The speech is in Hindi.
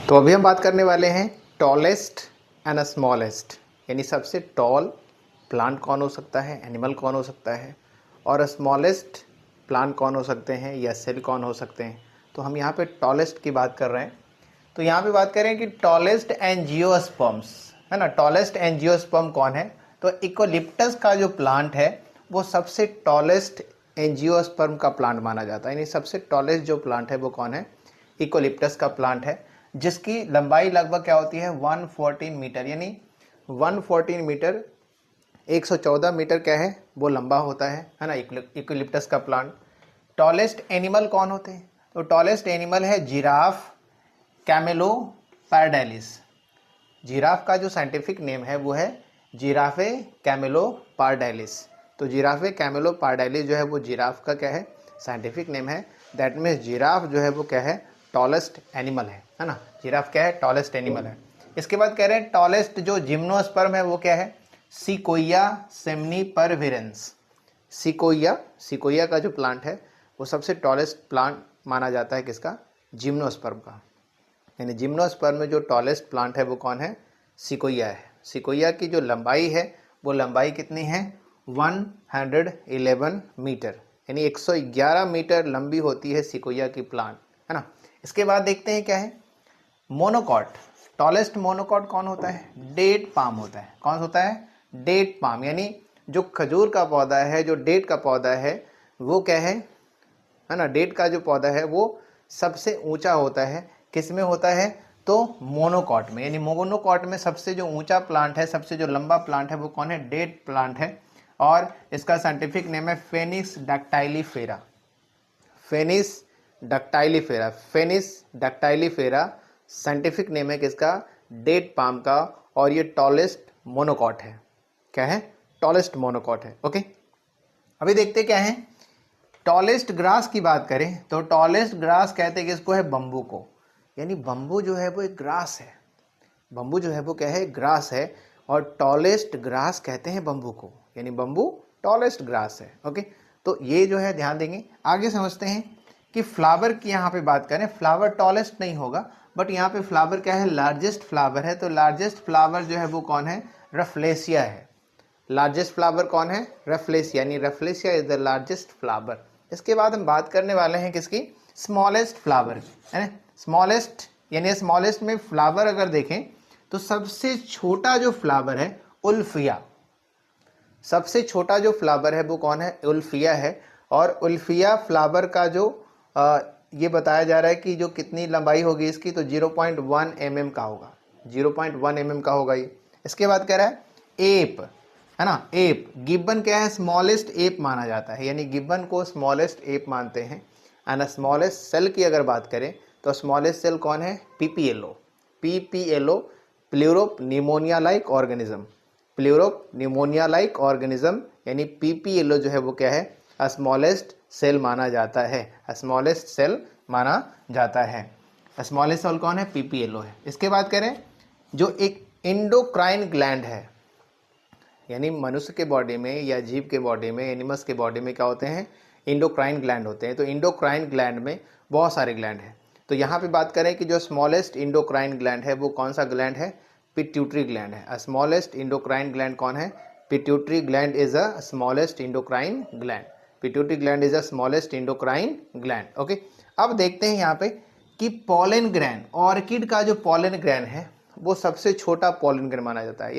तो अभी हम बात करने वाले हैं टॉलेस्ट एंड स्मॉलेस्ट, यानी सबसे टॉल प्लांट कौन हो सकता है, एनिमल कौन हो सकता है, और स्मॉलेस्ट प्लांट कौन हो सकते हैं या सेल कौन हो सकते हैं। तो हम यहाँ पे टॉलेस्ट की बात कर रहे हैं। तो यहाँ पे बात करें कि टॉलेस्ट एंजियोस्पर्म्स है ना, टॉलेस्ट एंजियोस्पर्म कौन है। तो इकोलिप्टस का जो प्लांट है वो सबसे टॉलेस्ट एंजियोस्पर्म का प्लांट माना जाता है, यानी सबसे टॉलेस्ट जो प्लांट है वो कौन है, इकोलिप्टस का प्लांट है, जिसकी लंबाई लगभग क्या होती है 114 मीटर, यानी 114 मीटर 114 मीटर क्या है वो लंबा होता है ना इकोलिप्टस का प्लांट। टॉलेस्ट एनिमल कौन होते हैं, तो टॉलेस्ट एनिमल है जिराफ कैमेलोपार्डालिस। जिराफ का जो साइंटिफिक नेम है वो है जिराफे कैमेलोपार्डालिस। तो जिराफे कैमेलोपार्डालिस जो है वो जिराफ का क्या है साइंटिफिक नेम है। दैट मीन्स जिराफ जो है वो क्या है टॉलेस्ट एनिमल है ना, जिराफ क्या है टॉलेस्ट एनिमल है। इसके बाद कह रहे हैं टॉलेस्ट जो जिम्नोस्पर्म है वो क्या है सिकोया सेमनीपरविरेंस। सिकोया का जो प्लांट है वो सबसे टॉलेस्ट प्लांट माना जाता है किसका, जिम्नोस्पर्म का। यानी जिम्नोस्पर्म में जो टॉलेस्ट प्लांट है वो कौन है, सिकोया है। सिकोया की जो लंबाई है वो लंबाई कितनी है 111 मीटर, यानी 111 मीटर लंबी होती है सिकोया की प्लांट, है ना। इसके बाद देखते हैं क्या है मोनोकॉट। टॉलेस्ट मोनोकॉट कौन होता है, डेट पाम होता है। कौन होता है, डेट पाम, यानी जो खजूर का पौधा है, जो डेट का पौधा है वो क्या है ना, डेट का जो पौधा है वो सबसे ऊंचा होता है। किस में होता है, तो मोनोकॉट में, यानी मोनोकॉट में सबसे जो ऊंचा प्लांट है, सबसे जो लंबा प्लांट है वो कौन है, डेट प्लांट है। और इसका साइंटिफिक नेम है phoenix dactylifera. Phoenix dactylifera, phoenix dactylifera scientific name है किसका, डेट पाम का। और ये टॉलेस्ट मोनोकॉट है। क्या है, टॉलेस्ट मोनोकॉट है। ओके, अभी देखते क्या है टॉलेस्ट ग्रास की बात करें तो टॉलेस्ट ग्रास कहते हैं किसको है, बम्बू को। यानी बम्बू जो है वो एक ग्रास है, बम्बू जो है वो क्या है ग्रास है, और टॉलेस्ट ग्रास कहते हैं बम्बू को, यानी बम्बू टॉलेस्ट ग्रास है। ओके, तो ये जो है ध्यान देंगे। आगे समझते हैं कि फ्लावर की यहाँ पे बात करें, फ्लावर टॉलेस्ट नहीं होगा बट यहाँ पे फ्लावर क्या है, लार्जेस्ट फ्लावर है। तो लार्जेस्ट फ्लावर जो है वो कौन है, रफलेसिया है। लार्जेस्ट फ्लावर कौन है, रफलेसिया, यानी रफलेसिया इज द लार्जेस्ट फ्लावर। इसके बाद हम बात करने वाले हैं किसकी, स्मॉलेस्ट फ्लावर की, है ना। स्मॉलेस्ट यानी स्मॉलेस्ट में फ्लावर अगर देखें तो सबसे छोटा जो फ्लावर है उल्फिया, सबसे छोटा जो फ्लावर है वो कौन है, उल्फिया है। और उल्फिया फ्लावर का जो ये बताया जा रहा है कि जो कितनी लंबाई होगी इसकी, तो 0.1 mm का होगा, 0.1 mm का होगा ये। इसके बाद कह रहा है एप, है ना, एप, गिब्बन क्या है स्मॉलेस्ट एप माना जाता है, यानी गिब्बन को स्मॉलेस्ट एप मानते हैं। एंड स्मॉलेस्ट सेल की अगर बात करें तो स्मॉलेस्ट सेल कौन है, PPLO, PPLO, pleuropneumonia like organism, pleuropneumonia like organism, यानी पीपीएलओ जो है वो क्या है स्मॉलेस्ट सेल माना जाता है, स्मॉलेस्ट सेल माना जाता है। स्मॉलेस्ट सेल कौन है, पीपीएलओ है। इसके बाद करें जो एक इंडोक्राइन ग्लैंड है, यानी मनुष्य के बॉडी में या जीव के बॉडी में, एनिमल्स के बॉडी में क्या होते हैं, इंडोक्राइन ग्लैंड होते हैं। तो इंडोक्राइन ग्लैंड में बहुत सारे ग्लैंड हैं। तो यहाँ पे बात करें कि जो स्मॉलेस्ट इंडोक्राइन ग्लैंड है वो कौन सा ग्लैंड है, पिट्यूटरी ग्लैंड है। स्मॉलेस्ट इंडोक्राइन ग्लैंड कौन है, pituitary gland is a smallest endocrine gland, pituitary gland is a smallest endocrine gland. Okay, अब देखते हैं यहाँ पे कि पॉलन ग्रैन, ऑर्किड का जो पॉलन ग्रैन है वो सबसे छोटा पॉलन ग्रैन माना जाता है।